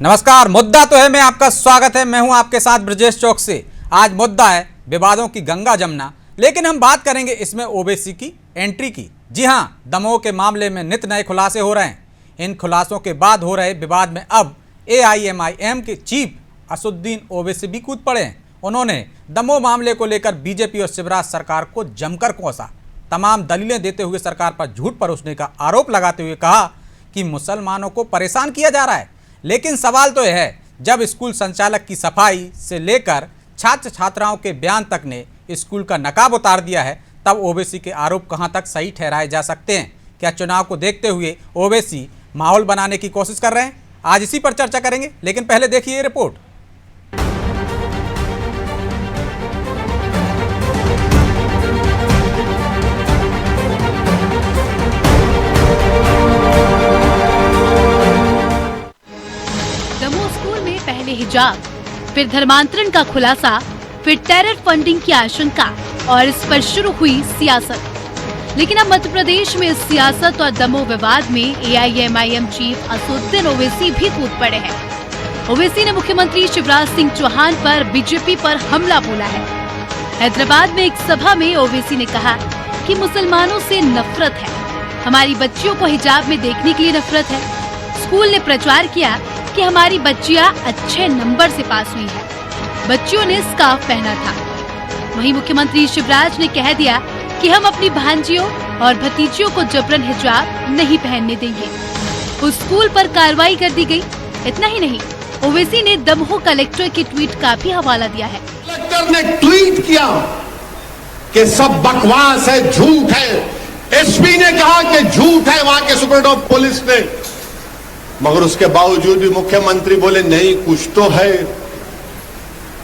नमस्कार। मुद्दा तो है मैं आपका स्वागत है। मैं हूं आपके साथ ब्रजेश चौक से। आज मुद्दा है विवादों की गंगा जमुना, लेकिन हम बात करेंगे इसमें ओबीसी की एंट्री की। जी हां, दमोह के मामले में नित नए खुलासे हो रहे हैं। इन खुलासों के बाद हो रहे विवाद में अब AIMIM के चीफ असदुद्दीन ओवैसी भी कूद पड़े हैं। उन्होंने दमोह मामले को लेकर बीजेपी और शिवराज सरकार को जमकर कोसा। तमाम दलीलें देते हुए सरकार पर झूठ परोसने का आरोप लगाते हुए कहा कि मुसलमानों को परेशान किया जा रहा है। लेकिन सवाल तो यह है, जब स्कूल संचालक की सफाई से लेकर छात्र छात्राओं के बयान तक ने स्कूल का नकाब उतार दिया है, तब ओवैसी के आरोप कहां तक सही ठहराए जा सकते हैं? क्या चुनाव को देखते हुए ओवैसी माहौल बनाने की कोशिश कर रहे हैं? आज इसी पर चर्चा करेंगे, लेकिन पहले देखिए ये रिपोर्ट। पहले हिजाब, फिर धर्मांतरण का खुलासा, फिर टेरर फंडिंग की आशंका और इस पर शुरू हुई सियासत। लेकिन अब मध्य प्रदेश में सियासत और दमोह विवाद में AIMIM चीफ असदुद्दीन ओवैसी भी कूद पड़े हैं। ओवैसी ने मुख्यमंत्री शिवराज सिंह चौहान पर बीजेपी पर हमला बोला है। हैदराबाद में एक सभा में ओवैसी ने कहा कि मुसलमानों से नफरत है, हमारी बच्चियों को हिजाब में देखने के लिए नफरत है। स्कूल ने प्रचार किया कि हमारी बच्चियां अच्छे नंबर से पास हुई है, बच्चियों ने स्कार्फ पहना था। वहीं मुख्यमंत्री शिवराज ने कह दिया कि हम अपनी भांजियों और भतीजियों को जबरन हिजाब नहीं पहनने देंगे। उस स्कूल पर कार्रवाई कर दी गई। इतना ही नहीं, ओवैसी ने दमोह कलेक्टर के ट्वीट का भी हवाला दिया है। कलेक्टर ने ट्वीट किया कि सब बकवास है, झूठ है। SP ने कहा कि झूठ है, वहां के सुपरिटेंडेंट ऑफ पुलिस ने, मगर उसके बावजूद भी मुख्यमंत्री बोले नहीं कुछ तो है।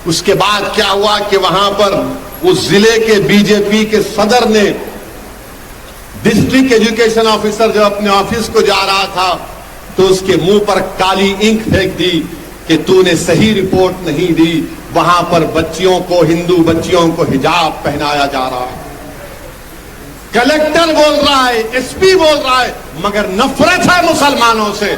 उसके बाद क्या हुआ कि वहां पर उस जिले के बीजेपी के सदर ने डिस्ट्रिक्ट एजुकेशन ऑफिसर जब अपने ऑफिस को जा रहा था तो उसके मुंह पर काली इंक फेंक दी कि तूने सही रिपोर्ट नहीं दी, वहां पर बच्चियों को, हिंदू बच्चियों को हिजाब पहनाया जा रहा है। कलेक्टर बोल रहा है, SP बोल रहा है, मगर नफरत है मुसलमानों से,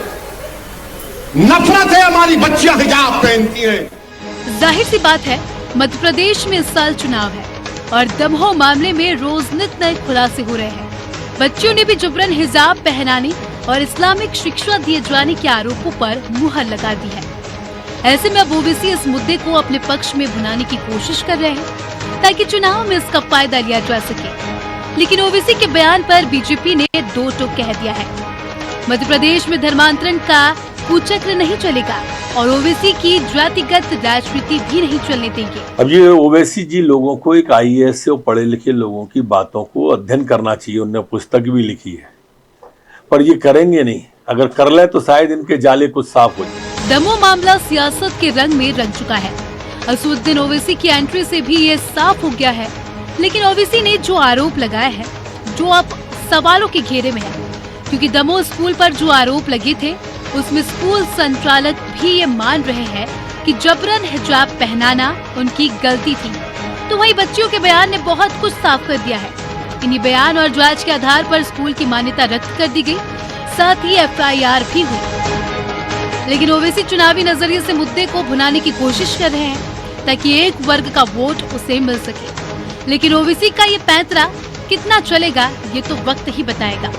नफरत है, हमारी बच्चियां हिजाब पहनती हैं। जाहिर सी बात है, मध्य प्रदेश में इस साल चुनाव है और दमोह मामले में रोज नित नए खुलासे हो रहे हैं। बच्चियों ने भी जबरन हिजाब पहनाने और इस्लामिक शिक्षा दिए जाने के आरोपों पर मुहर लगा दी है। ऐसे में अब ओवैसी इस मुद्दे को अपने पक्ष में भुनाने की कोशिश कर रहे हैं ताकि चुनाव में इसका फायदा लिया जा सके। लेकिन ओवैसी के बयान पर बीजेपी ने दो टोक कह दिया है। मध्य प्रदेश में धर्मांतरण का कुचक्र नहीं चलेगा और ओवैसी की जातिगत राजनीति भी नहीं चलने देंगे। अब ये ओवैसी जी लोगों को, एक IAS से पढ़े लिखे लोगों की बातों को अध्ययन करना चाहिए। उन्होंने पुस्तक भी लिखी है, पर ये करेंगे नहीं। अगर कर ले तो शायद इनके जाले कुछ साफ हो जाए। दमोह मामला सियासत के रंग में रंग चुका है। असदुद्दीन ओवैसी की एंट्री से भी ये साफ हो गया है। लेकिन ओवैसी ने जो आरोप लगाया है, जो अब सवालों के घेरे में है, क्योंकि दमोह स्कूल पर जो आरोप लगे थे उसमें स्कूल संचालक भी ये मान रहे हैं कि जबरन हिजाब पहनाना उनकी गलती थी। तो वहीं बच्चियों के बयान ने बहुत कुछ साफ कर दिया है। इन्हीं बयान और जांच के आधार पर स्कूल की मान्यता रद्द कर दी गई, साथ ही FIR भी हुई। लेकिन ओवैसी चुनावी नजरिए से मुद्दे को भुनाने की कोशिश कर रहे हैं ताकि एक वर्ग का वोट उसे मिल सके। लेकिन ओवैसी का ये पैंतरा कितना चलेगा ये तो वक्त ही बताएगा।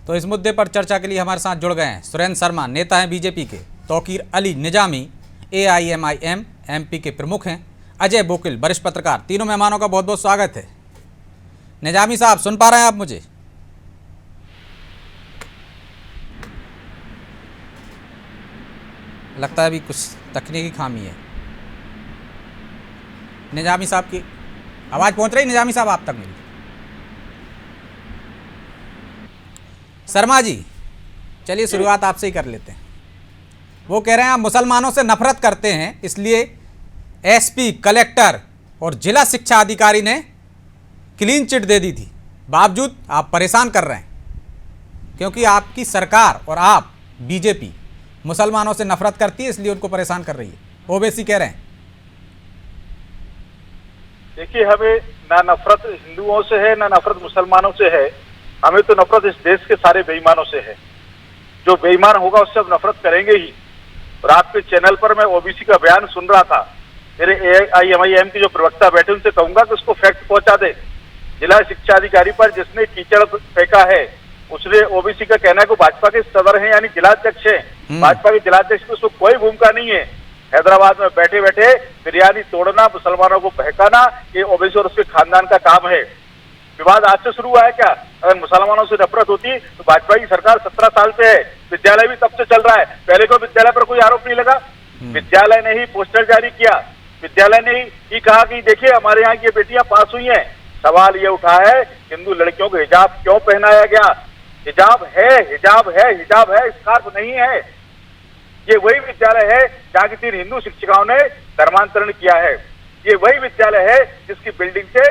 तो इस मुद्दे पर चर्चा के लिए हमारे साथ जुड़ गए हैं सुरेंद्र शर्मा, नेता हैं बीजेपी के, तौकीर अली निजामी AIMIM MP के प्रमुख हैं, अजय बोकिल वरिष्ठ पत्रकार। तीनों मेहमानों का बहुत बहुत स्वागत है। निजामी साहब, सुन पा रहे हैं आप मुझे? लगता है अभी कुछ तकनीकी खामी है। निजामी साहब की आवाज पहुंच रही? निजामी साहब आप तक मेरी? शर्मा जी, चलिए शुरुआत आपसे ही कर लेते हैं। वो कह रहे हैं आप मुसलमानों से नफरत करते हैं, इसलिए SP, कलेक्टर और जिला शिक्षा अधिकारी ने क्लीन चिट दे दी थी, बावजूद आप परेशान कर रहे हैं क्योंकि आपकी सरकार और आप बीजेपी मुसलमानों से नफरत करती है, इसलिए उनको परेशान कर रही है। ओवैसी कह रहे हैं? देखिए, हमें ना नफरत हिंदुओं से है ना नफरत मुसलमानों से है, हमें तो नफरत इस देश के सारे बेईमानों से है। जो बेईमान होगा उससे हम नफरत करेंगे ही। और आपके चैनल पर मैं ओबीसी का बयान सुन रहा था, मेरे AIMIM के जो प्रवक्ता बैठे उनसे कहूंगा कि उसको फैक्ट पहुंचा दे। जिला शिक्षा अधिकारी पर जिसने कीचड़ फेंका है, उसने ओबीसी का कहना है कि भाजपा के सदर हैं यानी जिलाध्यक्ष हैं। भाजपा के जिलाध्यक्ष में उसको कोई भूमिका नहीं है। हैदराबाद में बैठे बैठे बिरयानी तोड़ना, मुसलमानों को बहकाना, ये ओबीसी और उसके खानदान का काम है। विवाद आज से शुरू हुआ है क्या? अगर मुसलमानों से नफरत होती तो भाजपा की सरकार 17 साल से है, विद्यालय भी तब से चल रहा है। पहले को विद्यालय पर कोई आरोप नहीं लगा। विद्यालय ने ही पोस्टर जारी किया, विद्यालय ने ही कहा कि देखिए हमारे यहाँ की बेटियां पास हुई हैं। सवाल ये उठा है हिंदू लड़कियों को हिजाब क्यों पहनाया गया? हिजाब है, हिजाब है, हिजाब है, स्कार्फ नहीं है। ये वही विद्यालय है जहाँ की 3 हिंदू शिक्षिकाओं ने धर्मांतरण किया है। ये वही विद्यालय है जिसकी बिल्डिंग से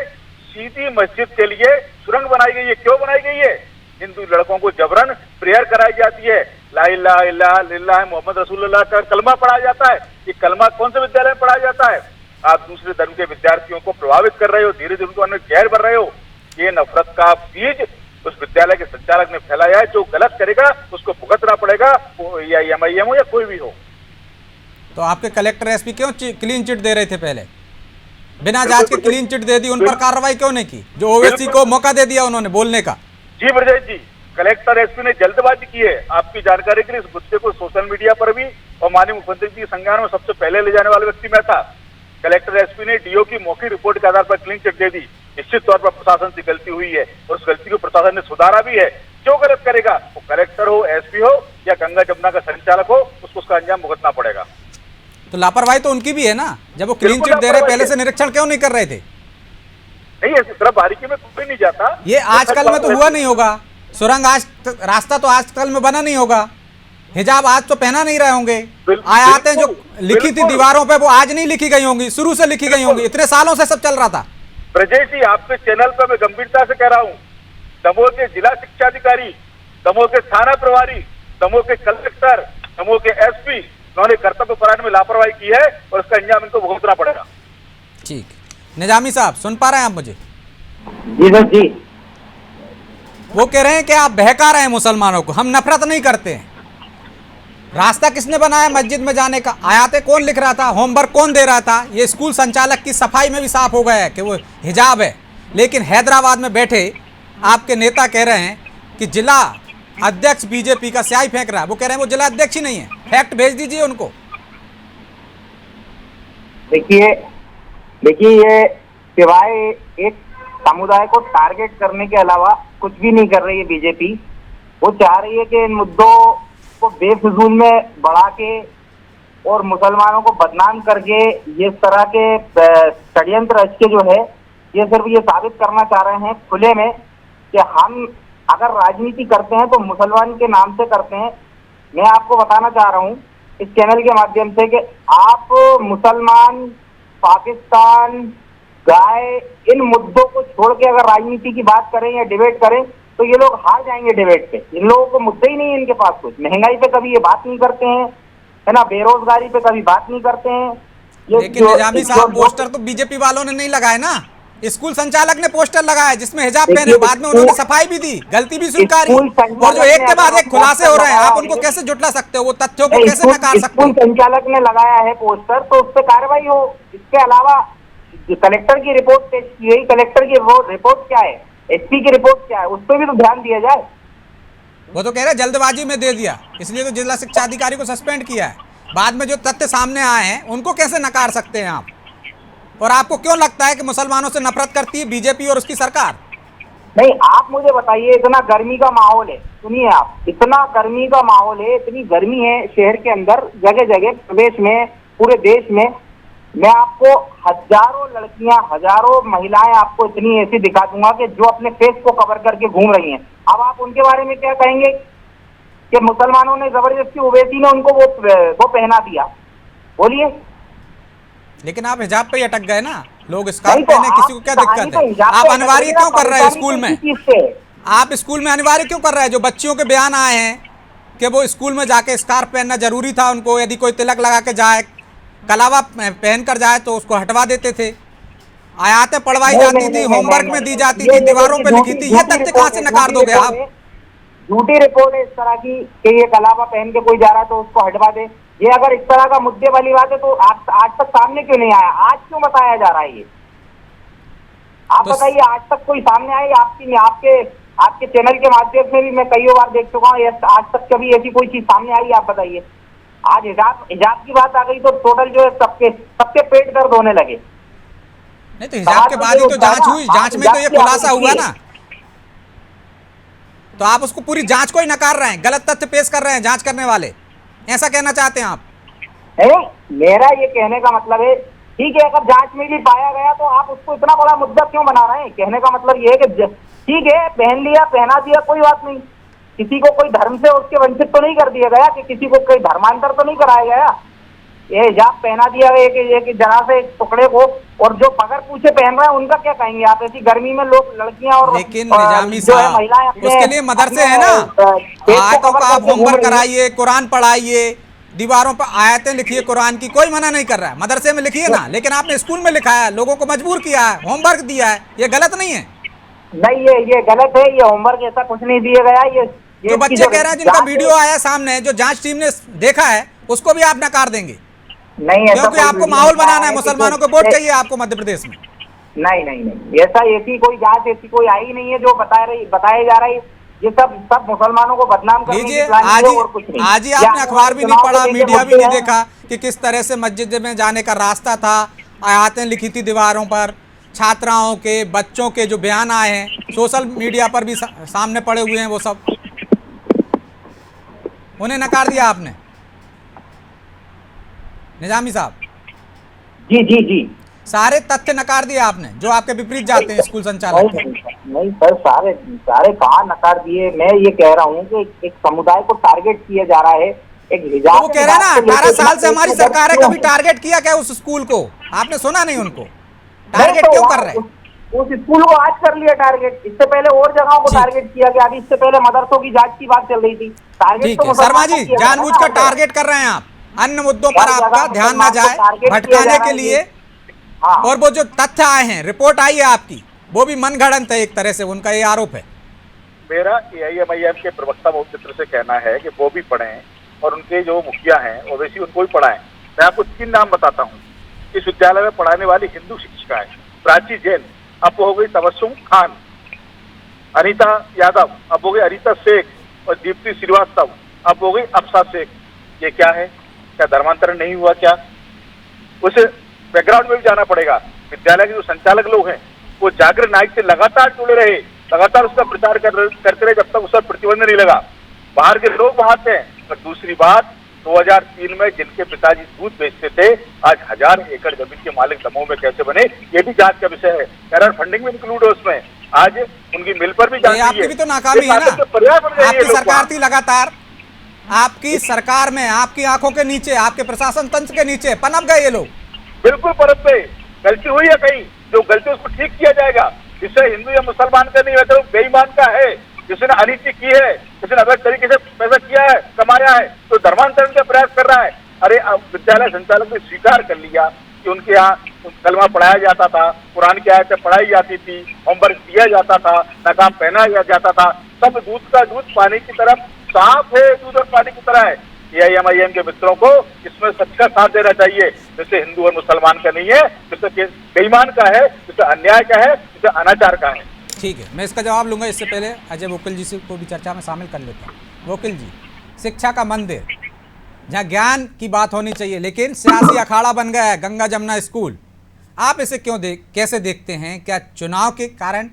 सीधी मस्जिद के लिए सुरंग बनाई गई है। क्यों बनाई गई है? हिंदू लड़कों को जबरन प्रेयर कराई जाती है, ला इलाहा इल्लल्लाह मोहम्मद रसूलुल्लाह का कलमा पढ़ाया जाता है। ये कलमा कौन से विद्यालय में पढ़ाया जाता है? आप दूसरे धर्म के विद्यार्थियों को प्रभावित कर रहे हो, धीरे धीरे उनको अंदर जहर भर रहे हो। ये नफरत का बीज उस विद्यालय के संचालक ने फैलाया है। जो गलत करेगा उसको भुगतना पड़ेगा, वो या AIMIM हो या कोई भी हो। तो आपके कलेक्टर SP क्यों क्लीन चिट दे रहे थे? पहले बिना जांच के क्लीन चिट दे दी, उन पर कार्रवाई क्यों नहीं की? जो ओवैसी को मौका दे दिया उन्होंने बोलने का। जी ब्रजेश जी, कलेक्टर SP ने जल्दबाजी की है। आपकी जानकारी के लिए इस मुद्दे को सोशल मीडिया पर भी और माननीय मुख्यमंत्री जी के संज्ञान में सबसे पहले ले जाने वाले व्यक्ति मैं था। कलेक्टर SP ने DO की मौखिक रिपोर्ट के आधार पर क्लीन चिट दे दी। निश्चित तौर पर प्रशासन से गलती हुई है और उस गलती को प्रशासन ने सुधारा भी है। जो गलत करेगा वो कलेक्टर हो, SP हो या गंगा जमुना का संचालक हो, उसको उसका अंजाम भुगतना पड़ेगा। तो लापरवाही तो उनकी भी है ना, जब वो क्लीन चिट दे रहे पहले से निरीक्षण क्यों नहीं कर रहे थे? नहीं, इस तरह बारीकी में कोई नहीं जाता। ये आजकल में तो हुआ नहीं होगा, सुरंग आज रास्ता तो आजकल में बना नहीं होगा, हिजाब आज तो पहना नहीं रहे होंगे, आयातें जो लिखी थी दीवारों पे वो आज नहीं लिखी गई होंगी, शुरू से लिखी गई होंगी। इतने सालों से सब चल रहा था। ब्रजेश जी, आपके चैनल पर मैं गंभीरता से कह रहा हूँ, दमोह के जिला शिक्षा अधिकारी, दमोह के थाना प्रभारी, दमोह के कलेक्टर, दमोह के SP, उन्होंने कर्तव्य परायण में लापरवाही की है और उसका अंजाम इनको भुगतना पड़ेगा। ठीक, निजामी साहब सुन पा रहे हैं आप मुझे? जी सर जी। वो कह रहे हैं कि आप बहका रहे हैं मुसलमानों को, हम नफरत नहीं करते हैं। रास्ता किसने बनाया मस्जिद में जाने का? आयातें कौन लिख रहा था? होमवर्क कौन दे रहा था? ये स्कूल संचालक की सफाई में भी साफ हो गया है कि वो हिजाब है। लेकिन हैदराबाद में बैठे आपके नेता कह रहे हैं कि जिला अध्यक्ष BJP का स्याही फेंक रहा है। वो कह रहे हैं वो जिला अध्यक्ष ही नहीं है। फैक्ट भेज दीजिए उनको। देखिए ये सिवाय एक समुदाय को टारगेट करने के अलावा कुछ भी नहीं कर रही है बीजेपी। वो चाह रही है कि इन मुद्दों को बेफिजूल में बढ़ा के और मुसलमानों को बदनाम करके ये तरह के षड्यंत्र रच के जो है ये सिर्फ ये साबित करना चाह रहे हैं खुले में कि हम अगर राजनीति करते हैं तो मुसलमान के नाम से करते हैं। मैं आपको बताना चाह रहा हूँ इस चैनल के माध्यम से कि आप मुसलमान, पाकिस्तान, गाय, इन मुद्दों को छोड़ के अगर राजनीति की बात करें या डिबेट करें तो ये लोग हार जाएंगे डिबेट पे। इन लोगों को मुद्दे ही नहीं है इनके पास कुछ। महंगाई पे कभी ये बात नहीं करते हैं, है ना, बेरोजगारी पे कभी बात नहीं करते हैं। लेकिन निजामी साहब पोस्टर तो बीजेपी वालों ने नहीं लगाए ना, स्कूल संचालक ने पोस्टर लगाया जिसमें हिजाब पहने। बाद में उन्होंने सफाई भी दी, गलती भी स्वीकारी, और जो एक के बाद एक खुलासे हो रहे हैं आप उनको कैसे झुटला सकते हो? वो तथ्यों को कैसे नकार सकते हो? स्कूल संचालक ने लगाया है पोस्टर तो उस पर कार्रवाई हो। इसके अलावा कलेक्टर की रिपोर्ट पेश की गई, कलेक्टर की रिपोर्ट क्या है, SP की रिपोर्ट क्या है, उस पर भी तो ध्यान दिया जाए। वो तो कह रहे जल्दबाजी में दे दिया, इसलिए तो जिला शिक्षा अधिकारी को सस्पेंड किया है। बाद में जो तथ्य सामने आए हैं उनको कैसे नकार सकते हैं आप? और आपको क्यों लगता है कि मुसलमानों से नफरत करती है बीजेपी और उसकी सरकार? नहीं, आप मुझे बताइए, इतना गर्मी का माहौल है, सुनिए आप, इतना गर्मी का माहौल है, इतनी गर्मी है शहर के अंदर, जगह जगह, प्रदेश में, पूरे देश में। मैं आपको हजारों लड़कियां, हजारों महिलाएं आपको इतनी ऐसी दिखा दूंगा कि जो अपने फेस को कवर करके घूम रही हैं। अब आप उनके बारे में क्या कहेंगे कि मुसलमानों ने जबरदस्ती, ओवैसी ने उनको वो पहना दिया? बोलिए। लेकिन आप हिजाब पे ही अटक गए ना, लोग स्कार्फ पहने, किसी को क्या दिक्कत है? आप अनिवार्य क्यों कर रहे हैं स्कूल में? आप स्कूल में अनिवार्य क्यों कर रहे हैं? जो बच्चियों के बयान आए हैं कि वो स्कूल में जाके स्कार्फ पहनना जरूरी था उनको, यदि कोई तिलक लगा के जाए, कलावा पहन कर जाए तो उसको हटवा देते थे, आयातें पढ़वाई जाती थी, होमवर्क में दी जाती थी, दीवारों पे लिखी थी। ये तथ्य कहाँ से नकार दोगे आप? झूठी रिपोर्ट है इस तरह की कि ये कलावा पहन के कोई जा रहा है तो उसको हटवा दे। ये अगर इस तरह का मुद्दे वाली बात है तो आज तक सामने क्यों नहीं आया? आज क्यों बताया जा रहा है ये? आप बताइए, आज तक कोई सामने आई? आपके चैनल के माध्यम से भी मैं कई बार देख चुका हूँ, आज तक कभी ऐसी कोई चीज सामने आई? आप बताइए। आज हिजाब की बात आ गई तो टोटल जो है सबके पेट दर्द होने लगे। नहीं तो हिजाब के बाद ही तो जांच हुई, जांच में तो ये खुलासा हुआ ना। तो आप उसको पूरी जांच को ही नकार रहे हैं, गलत तथ्य पेश कर रहे हैं जांच करने वाले, ऐसा कहना चाहते हैं आप? नहीं, मेरा ये कहने का मतलब है, ठीक है, अगर जांच में भी पाया गया तो आप उसको इतना बड़ा मुद्दा क्यों बना रहे हैं? कहने का मतलब ये है कि ठीक है, पहना दिया, कोई बात नहीं, किसी को कोई धर्म से उसके वंचित तो नहीं कर दिया गया, कि किसी को कोई धर्मांतर तो नहीं कराया गया। ये हिजाब पहना दिया गया कि जरा से टुकड़े को, और जो बगैर पूछे पहन रहे हैं उनका क्या कहेंगे आप? ऐसी गर्मी में लोग, लड़कियां और लेकिन निजामी साहब, उसके लिए मदरसे है ना, आयतों का आप होमवर्क कराइए, कुरान पढ़ाइए, दीवारों पर आयतें लिखिए कुरान की, कोई मना नहीं कर रहा है, मदरसे में लिखिए ना। लेकिन आपने स्कूल में लिखा है, लोगों को मजबूर किया है, होमवर्क दिया है, ये गलत नहीं है? नहीं, ये गलत है, ये होमवर्क ऐसा कुछ नहीं दिया गया। ये जो बच्चे कह रहे हैं, जिनका वीडियो आया सामने, जो जांच टीम ने देखा है, उसको भी आप नकार देंगे? नहीं, क्योंकि आपको माहौल बनाना है, मुसलमानों को वोट चाहिए आपको मध्य प्रदेश में। नहीं, ऐसी कोई जांच ऐसी कोई आई नहीं है जो बताया जा रहा है। ये सब मुसलमानों को बदनाम करने की प्लानिंग है और कुछ नहीं। आज ही आपने अखबार भी नहीं पढ़ा, मीडिया भी नहीं देखा कि किस तरह से मस्जिद में जाने का रास्ता था, आयतें लिखी थी दीवारों पर, छात्राओं के, बच्चों के जो बयान आए हैं, सोशल मीडिया पर भी सामने पड़े हुए हैं, वो सब उन्हें नकार दिया आपने? निजामी साहब जी सारे तथ्य नकार दिए आपने जो आपके विपरीत जाते हैं स्कूल संचालक। नहीं सर, सारे कहाँ नकार दिए? मैं ये कह रहा हूँ कि एक समुदाय को टारगेट किया जा रहा है, एक हिजाब। तो वो कह रहे हैं ना, 18 साल से हमारी सरकार है, कभी टारगेट किया क्या उस स्कूल को? आपने सुना नहीं उनको? टारगेट क्यों कर रहे हैं? उस स्कूल को आज कर लिया टारगेट, इससे पहले और जगहों को टारगेट किया गया। अभी इससे पहले मदरसों की जांच की बात चल रही थी। टारगेट तो शर्मा जी, जानबूझकर टारगेट कर रहे हैं आप, अन्य मुद्दों पर आपका ध्यान ना जाए भटकाने के लिए। और वो जो तथ्य आए हैं, रिपोर्ट आई है आपकी, वो भी मनगढ़ंत है एक तरह से, उनका ये आरोप है। मेरा AIMIM के प्रवक्ता मित्र से कहना है कि वो भी पढ़ें और उनके जो मुखिया हैं ओवैसी उनको भी पढ़ाएं। मैं आपको 3 नाम बताता हूँ। इस विद्यालय में पढ़ाने वाली हिंदू शिक्षिका है प्राची जैन, अब हो गई तबस्सुम खान, अनीता यादव, अब हो गई अनीता शेख, और दीप्ति श्रीवास्तव, अब हो गई अफसा शेख। ये क्या है? क्या धर्मांतरण नहीं हुआ क्या? उसे बैकग्राउंड में भी जाना पड़ेगा। विद्यालय के जो संचालक लोग हैं वो जागरण नायक से लगातार जुड़े रहे, लगातार उसका प्रचार करते रहे जब तक उस पर प्रतिबंध नहीं लगा। बाहर के लोग वहां थे। और दूसरी बात, 2003 में जिनके पिताजी दूध बेचते थे, आज 1000 एकड़ जमीन के मालिक दमोह में कैसे बने, ये भी जांच का विषय है। टेरर फंडिंग में इंक्लूड है उसमें। आज उनकी मिल पर भी जांच, आपकी भी तो नाकामी है ना। आपकी सरकार थी लगातार, आपकी सरकार में, आपकी आंखों के नीचे, आपके प्रशासन तंत्र के नीचे पनप गए ये लोग। बिल्कुल परत पे गलती हुई है कहीं, जो गलती उसको ठीक किया जाएगा। जिससे हिंदू या मुसलमान का नहीं होता, बेईमान का है, जिसने अनिति की है, जिसने अलग तरीके से पैसा किया है, कमाया है, तो धर्मांतरण का प्रयास कर रहा है। अरे अब विद्यालय संचालक ने स्वीकार कर लिया कि उनके यहाँ कलमा पढ़ाया जाता था, कुरान की आयतें पढ़ाई जाती थी, होमवर्क दिया जाता था, नकाब पहनाया जाता था। सब दूध का दूध पानी की तरफ साफ है, दूध और पानी की तरह है। AIMIM के मित्रों को इसमें सच का साथ देना चाहिए, जिससे हिंदू और मुसलमान का नहीं है, जिससे बेईमान का है, जिससे अन्याय का है, जिससे अनाचार का है। ठीक है, मैं इसका जवाब लूंगा। इससे पहले अजय वोकिल जी से को भी चर्चा में शामिल कर लेता हूँ। वोकिल जी, शिक्षा का मंदिर जहाँ ज्ञान की बात होनी चाहिए, लेकिन सियासी अखाड़ा बन गया है गंगा जमुना स्कूल, आप इसे कैसे देखते हैं? क्या चुनाव के कारण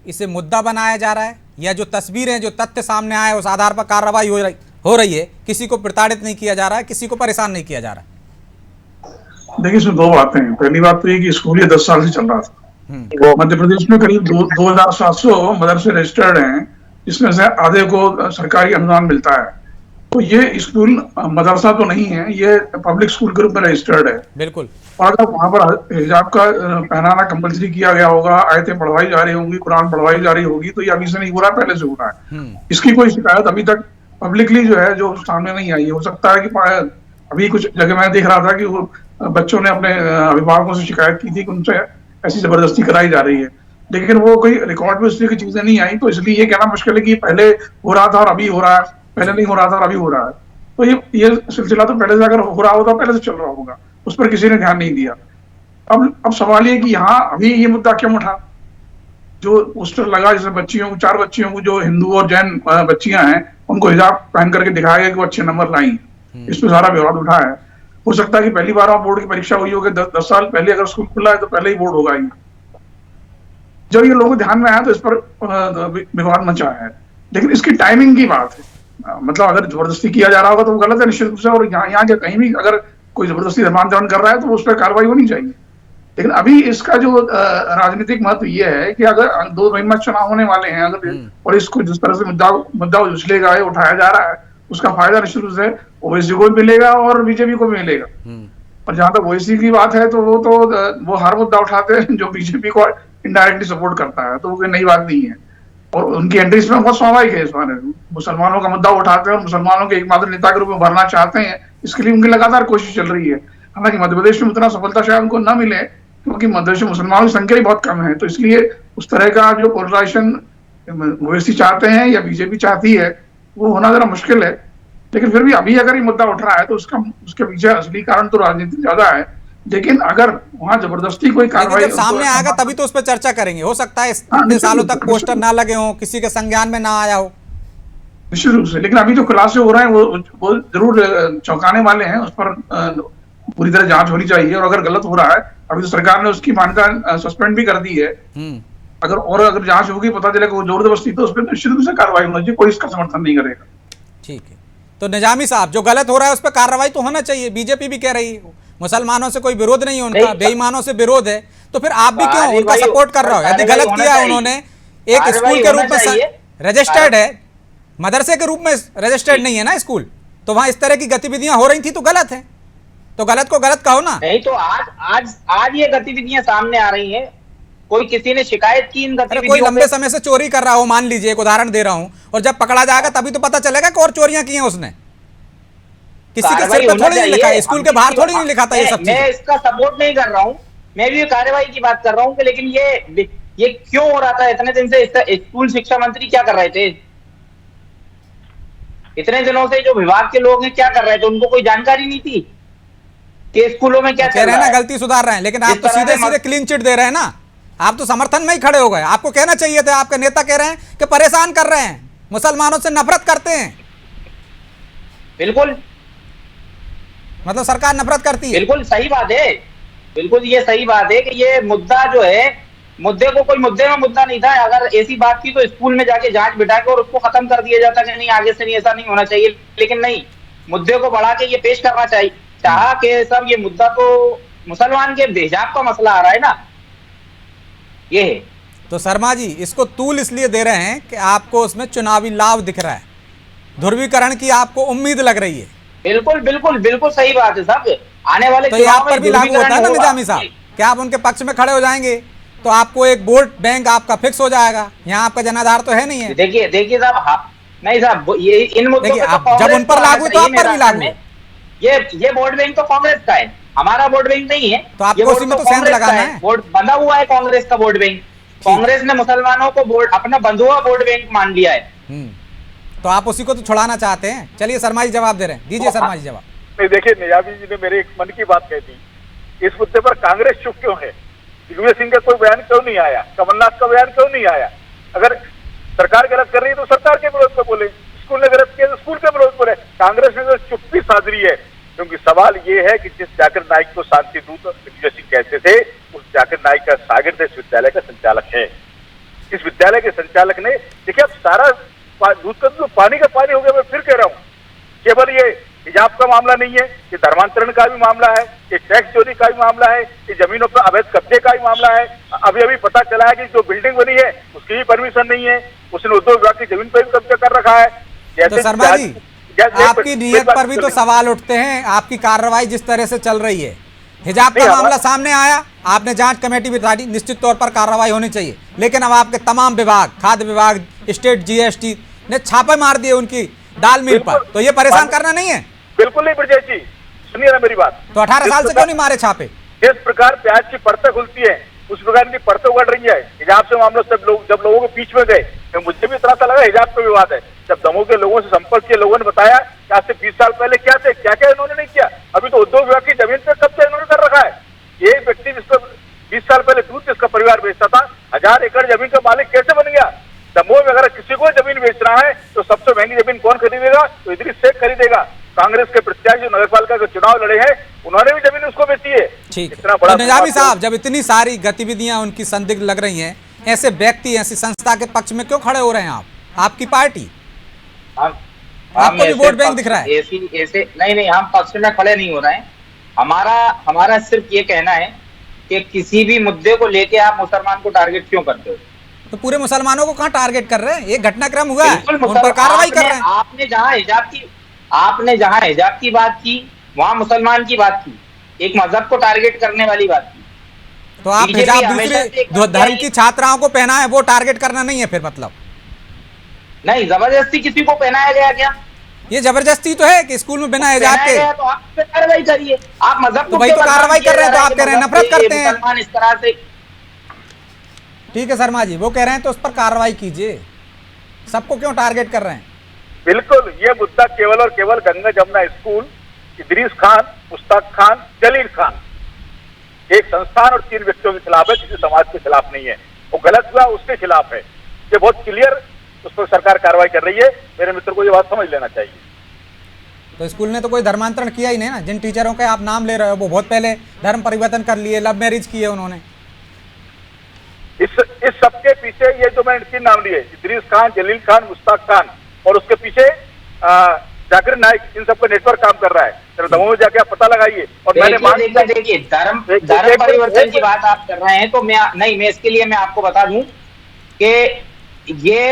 इसे मुद्दा बनाया जा रहा है, या जो तस्वीरें, जो तथ्य सामने आए उस आधार पर कार्रवाई हो रही है, किसी को प्रताड़ित नहीं किया जा रहा है, किसी को परेशान नहीं किया जा रहा है? देखिए, इसमें 2 बातें हैं। पहली बात तो ये कि स्कूल ये 10 साल से चल रहा था। मध्य प्रदेश में करीब 2700 मदरसे रजिस्टर्ड हैं, जिसमें से आधे को सरकारी अनुदान मिलता है। तो ये स्कूल मदरसा तो नहीं है, ये पब्लिक स्कूल के रूप में रजिस्टर्ड है। बिल्कुल। और अगर वहां पर हिजाब का पहनाना कंपलसरी किया गया होगा, आयतें पढ़वाई जा रही होंगी, कुरान पढ़वाई जा रही होगी, तो ये अभी से नहीं हो रहा, पहले से हो रहा है। इसकी कोई शिकायत अभी तक पब्लिकली जो है जो सामने नहीं आई है। हो सकता है कि अभी कुछ जगह मैं देख रहा था कि वो बच्चों ने अपने अभिभावकों से शिकायत की थी कि उनसे ऐसी जबरदस्ती कराई जा रही है, लेकिन वो कोई रिकॉर्ड में उस तरह की चीजें नहीं आई। तो इसलिए ये कहना मुश्किल है कि पहले हो रहा था और अभी हो रहा है, पहले नहीं हो रहा था और अभी हो रहा है। तो ये सिलसिला तो पहले से अगर हो रहा होता पहले से चल रहा होगा, उस पर किसी ने ध्यान नहीं दिया। अब सवाल ये कि यहाँ अभी ये मुद्दा क्यों उठा? जो पोस्टर लगा जैसे बच्चियों को, 4 बच्चियों को जो हिंदू और जैन बच्चियां हैं उनको हिजाब पहन करके दिखाया गया कि वो अच्छे नंबर लाई, इस पर सारा विवाद उठा है। हो सकता है कि पहली बार बोर्ड की परीक्षा हुई होगी, 10 साल पहले अगर स्कूल खुला है तो पहले ही बोर्ड होगा ही। जब ये लोगों को ध्यान में आया तो इस पर विवाद मचा है, लेकिन इसकी टाइमिंग की बात है। मतलब अगर जबरदस्ती किया जा रहा होगा तो वो गलत है निश्चित रूप से, और यहाँ कहीं भी अगर कोई जबरदस्ती धर्मांतरण कर रहा है तो उस पर कार्रवाई होनी चाहिए। लेकिन अभी इसका जो राजनीतिक महत्व ये है कि अगर 2 महीने में चुनाव होने वाले हैं, अगर और इसको जिस तरह से मुद्दा उछलेगा, उठाया जा रहा है, उसका फायदा निश्चित रूप से ओवैसी को भी मिलेगा और बीजेपी को भी मिलेगा। और जहां तक ओवैसी की बात है तो वो हर मुद्दा उठाते हैं जो बीजेपी को इनडायरेक्टली सपोर्ट करता है, तो वो कोई नई बात नहीं है। और उनकी एंट्री इसमें बहुत स्वाभाविक है। इस बार मुसलमानों का मुद्दा उठाते हैं और मुसलमानों के एकमात्र नेता के रूप में भरना चाहते हैं, इसके लिए उनकी लगातार कोशिश चल रही है। हालांकि मध्य प्रदेश में उतना सफलता शायद उनको न मिले, क्योंकि मध्य प्रदेश में मुसलमानों की संख्या ही बहुत कम है, तो इसलिए उस तरह का जो पोलराइजेशन ओवैसी चाहते हैं या बीजेपी चाहती है वो होना जरा मुश्किल है। लेकिन फिर भी अभी अगर ये मुद्दा उठ रहा है तो उसके पीछे असली कारण तो राजनीति ज्यादा है। लेकिन अगर वहां जबरदस्ती कोई कार्रवाई जब सामने आएगा तभी तो उस पर चर्चा करेंगे। हो सकता है इतने सालों तक पोस्टर ना लगे हों, किसी के संज्ञान में ना आया हो, निश्चित रूप से। लेकिन अभी जो खुलासे हो रहे हैं वो जरूर चौंकाने वाले हैं, उस पर पूरी तरह जांच होनी चाहिए। और अगर गलत हो रहा है, अभी तो सरकार ने उसकी मान्यता सस्पेंड भी कर दी है, अगर जांच होगी पता चलेगा वो जबरदस्ती, तो उस पर निश्चित रूप से कार्रवाई होनी चाहिए, कोई इसका समर्थन नहीं करेगा। ठीक है, तो निजामी साहब जो गलत हो रहा है उस पर कार्रवाई तो होना चाहिए। बीजेपी भी कह रही है मुसलमानों से कोई विरोध नहीं है उनका, बेईमानों से विरोध है, तो फिर आप भी क्यों उनका सपोर्ट कर रहे हो? यदि गलत किया है उन्होंने, एक स्कूल के रूप में रजिस्टर्ड है, मदरसे के रूप में रजिस्टर्ड नहीं है ना स्कूल, तो वहां इस तरह की गतिविधियां हो रही थी तो गलत है, तो गलत को गलत कहो ना। नहीं तो आज ये गतिविधियां सामने आ रही हैं, कोई किसी ने शिकायत की इन गतिविधियों कोई लंबे समय से चोरी कर रहा हो, मान लीजिए, एक उदाहरण दे रहा हूं, और जब पकड़ा जाएगा तभी तो पता चलेगा कि और चोरियां की हैं उसने। किसी के सिर पे थोड़ी नहीं लिखा है, स्कूल के बाहर थोड़ी नहीं लिखा था ये सब चीजें। मैं इसका सपोर्ट नहीं कर रहा हूं, मैं भी कार्रवाई की बात कर रहा हूं कि लेकिन ये क्यों हो रहा था इतने दिन से? स्कूल शिक्षा मंत्री क्या कर रहे थे इतने दिनों से? जो विभाग के लोग हैं क्या कर रहे थे? उनको कोई जानकारी नहीं थी कि स्कूलों में क्या चल रहा है? ना गलती सुधार रहे हैं, लेकिन आप तो सीधे सीधे क्लीन चिट दे रहे हैं ना। आप तो समर्थन में ही खड़े हो गए। आपको कहना चाहिए था, आपके नेता कह रहे हैं कि परेशान कर रहे हैं, मुसलमानों से नफरत करते हैं। बिल्कुल, मतलब सरकार नफरत करती है। बिल्कुल सही बात है, बिल्कुल ये सही बात है कि ये मुद्दा जो है, मुद्दे को कोई मुद्दे में मुद्दा नहीं था। अगर ऐसी बात थी तो स्कूल में जाके जांच बिठा के और उसको खत्म कर दिया जाता कि नहीं आगे से नहीं, ऐसा नहीं होना चाहिए। लेकिन नहीं, मुद्दे को बढ़ा के ये पेश करना चाहिए चाहा कि सब ये मुद्दा तो मुसलमान के हिजाब का मसला आ रहा है ना, ये है। तो शर्मा जी इसको तूल इसलिए दे रहे हैं कि आपको उसमें चुनावी लाभ दिख रहा है, ध्रुवीकरण की आपको उम्मीद लग रही है। बिल्कुल बिल्कुल बिल्कुल सही बात है साहब। आने वाले तो ये आप पर भी लागू होता है ना निजामी साहब? क्या आप उनके पक्ष में खड़े हो जाएंगे तो आपको एक वोट बैंक आपका फिक्स हो जाएगा? यहाँ आपका जनाधार तो है नहीं है। देखिए साहब, नहीं साहब, ये इन मुद्दों पे तो जब उन पर लागू तो आप पर भी लागू है। ये वोट बैंक तो कांग्रेस का है, हमारा वोट बैंक नहीं है। तो आपको उसी में तो सेंध लगाना है। वोट बंधा हुआ है कांग्रेस का वोट बैंक। कांग्रेस ने मुसलमानों को वोट अपना बंधुआ वोट बैंक मान लिया है, तो आप उसी को तो छुड़ाना चाहते हैं। चलिए शर्मा जी जवाब दे रहे हैं, दीजिए शर्मा जी जवाब। नहीं, देखिए निजामी जी ने मेरे एक मन की बात कह दी। इस मुद्दे पर कांग्रेस चुप क्यों है? दिग्विजय सिंह का कोई बयान क्यों नहीं आया? कमलनाथ का बयान क्यों नहीं आया? अगर सरकार गलत कर रही है तो सरकार के विरोध में बोले, स्कूल ने गलत किया तो स्कूल के विरोध बोले। कांग्रेस ने तो चुप्पी साध रही है, क्योंकि सवाल ये है कि जिस जाकिर नाइक को शांति दूत दिग्विजय सिंह कहते थे, उस जाकिर नाइक का शागिर्द इस विद्यालय का संचालक है। इस विद्यालय के संचालक ने, देखिए अब सारा दूध का दूध पानी का पानी हो गया। मैं फिर कह रहा हूँ, केवल ये हिजाब का मामला नहीं है, ये धर्मांतरण का भी मामला है, ये टैक्स चोरी का भी मामला है, ये जमीनों पर अवैध कब्जे का भी मामला है। अभी अभी पता चला है कि जो बिल्डिंग बनी है उसकी भी परमिशन नहीं है, उसने उद्योग विभाग की जमीन पर भी कब्जा कर रखा है। तो शर्मा जी आपकी नीयत पर भी तो सवाल उठते हैं। आपकी कार्रवाई जिस तरह से चल रही है, हिजाब का मामला सामने आया, आपने जांच कमेटी बिठा दी, निश्चित तौर पर कार्रवाई होनी चाहिए। लेकिन अब आपके तमाम विभाग, खाद्य विभाग, स्टेट जीएसटी ने छापे मार दिए उनकी दाल मिल पर, तो ये परेशान करना नहीं है? बिल्कुल नहीं ब्रजेश जी, सुनिए ना मेरी बात। तो 18 साल से क्यों नहीं मारे छापे? जिस प्रकार प्याज की परतें खुलती है उस प्रकार की परतें उगड़ रही है हिजाब से मामलों से। जब लोगों के बीच में गए तो मुझे भी इतना सा लगा हिजाब पे विवाद है। जब दमोह के लोगों से संपर्क किए, लोगों ने बताया कि आज से 20 साल पहले क्या थे, क्या क्या इन्होंने नहीं किया। अभी तो उद्योग विभाग की जमीन पे कब्जा इन्होंने कर रखा है। एक व्यक्ति जिसको 20 साल पहले दूध जिसका परिवार बेचता था, 1000 एकड़ जमीन का मालिक कैसे बन गया? दमोह में अगर किसी को जमीन बेचना है तो सबसे महंगी जमीन कौन खरीदेगा? तो इदरीस शेख खरीदेगा। कांग्रेस के प्रत्याशी जो नगरपालिका के चुनाव लड़े हैं उन्होंने भी जमीन उसको बेची है। ठीक है। इतना बड़ा तो निजामी साहब, जब इतनी सारी गतिविधियां उनकी संदिग्ध लग रही हैं, ऐसे व्यक्ति ऐसी संस्था के पक्ष में क्यों खड़े हो रहे हैं आप? आपकी पार्टी आपको भी वोट बैंक दिख रहा है। ऐसे नहीं, हम पक्ष में खड़े नहीं हो रहे हैं। हमारा सिर्फ ये कहना है कि किसी भी मुद्दे को लेके आप मुसलमान को टारगेट क्यों करते हो? तो पूरे मुसलमानों को कहाँ टारगेट कर रहे हैं? एक घटनाक्रम हुआ है, बिल्कुल उन पर कार्रवाई कर रहे हैं। आपने जहां हिजाब की बात की वहां मुसलमान की बात की, एक मजहब को टारगेट करने वाली बात की। तो आप हिजाब दूसरे धर्म की छात्राओं को पहना है, वो टारगेट करना नहीं है फिर? मतलब नहीं, जबरदस्ती किसी को पहनाया गया क्या? ये जबरदस्ती तो है कि स्कूल में बिना हिजाब के। तो आप पे कार्रवाई करिए। आप मजहब तो भाई तो कार्रवाई कर रहे हैं, तो आप कह रहे हैं नफरत करते हैं मुसलमान इस तरह से। ठीक है शर्मा जी, वो कह रहे हैं तो उस पर कार्रवाई कीजिए। सबको क्यों टारगेट कर रहे हैं? बिल्कुल, ये मुद्दा केवल और केवल गंगा जमुना स्कूल, इदरीस खान, मुश्ताक खान, जलील खान, एक संस्थान और 3 व्यक्तियों के खिलाफ है, किसी समाज के खिलाफ नहीं है। वो गलत हुआ उसके खिलाफ है। ये बहुत क्लियर उस पर सरकार कार्रवाई कर रही है। मेरे मित्र को ये बात समझ लेना चाहिए। तो स्कूल ने तो कोई धर्मांतरण किया ही नहीं ना। जिन टीचरों के आप नाम ले रहे हो वो बहुत पहले धर्म परिवर्तन कर लिए, लव मैरिज किए उन्होंने। इस सबके पीछे ये जो मैंने 3 नाम लिए, इदरीस खान, जलील खान, मुश्ताक खान, और उसके पीछे जाकिर नाइक, इन सबका नेटवर्क काम कर रहा है। दमोह में जाके आप पता लगाइए। और मैंने देखिए धर्म परिवर्तन की बात आप कर रहे हैं तो मैं इसके लिए मैं आपको बता दूं कि ये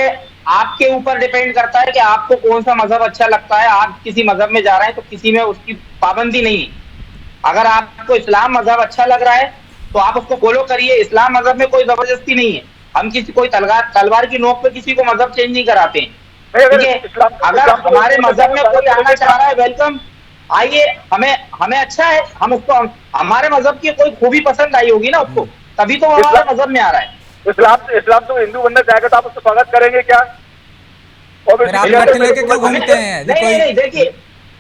आपके ऊपर डिपेंड करता है कि आपको कौन सा मजहब अच्छा लगता है। आप किसी मजहब में जा रहे हैं तो किसी में उसकी पाबंदी नहीं है। अगर आपको इस्लाम मजहब अच्छा लग रहा है तो आप उसको फॉलो करिए। इस्लाम मजहब में कोई जबरदस्ती नहीं है। हम कोई तलवार की नोक पे किसी को मजहब चेंज नहीं कराते हैं। अगर हमारे मजहब में कोई आना चाह रहा है, वेलकम, आइए। हमें अच्छा है, हम उसको हमारे मजहब की कोई खूबी पसंद आई होगी ना उसको, तभी तो हमारे मजहब में आ रहा है। इस्लाम तो हिंदू बनना चाहेगा तो आप उसका स्वागत करेंगे क्या? लेके क्यों घूमते हैं? नहीं, देखिए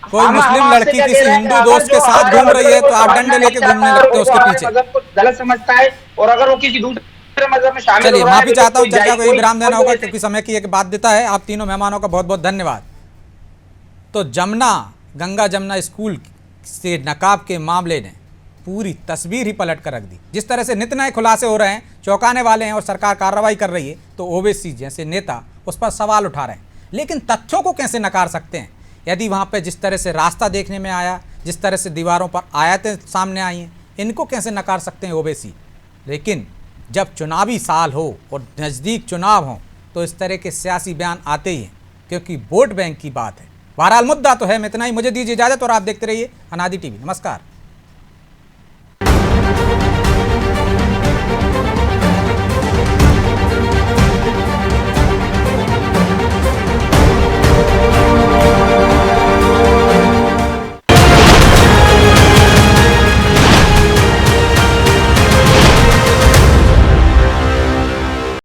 कोई मुस्लिम लड़की किसी हिंदू दोस्त के साथ घूम रही है तो आप डंडे लेके घूमने लगते हो उसके पीछे। मजहब को गलत समझता है और अगर वो किसी दूसरे मजहब में शामिल चलिए, हो रहा है, माफी चाहता हूँ, चर्चा को यही विराम देना होगा कोई क्योंकि समय की एक बाध्यता है। आप तीनों मेहमानों का बहुत बहुत धन्यवाद। तो गंगा जमुना स्कूल से नकाब के मामले ने पूरी तस्वीर ही पलट कर रख दी। जिस तरह से नित नए खुलासे हो रहे हैं, चौंकाने वाले हैं, और सरकार कार्रवाई कर रही है, तो ओवैसी जैसे नेता उस पर सवाल उठा रहे हैं। लेकिन तथ्यों को कैसे नकार सकते हैं? यदि वहाँ पे जिस तरह से रास्ता देखने में आया, जिस तरह से दीवारों पर आयतें सामने आई हैं, इनको कैसे नकार सकते हैं ओवैसी? लेकिन जब चुनावी साल हो और नज़दीक चुनाव हो तो इस तरह के सियासी बयान आते ही हैं, क्योंकि वोट बैंक की बात है। बहरहाल मुद्दा तो है। मैं इतना ही, मुझे दीजिए इजाज़त और आप देखते रहिए अनादि टीवी। नमस्कार।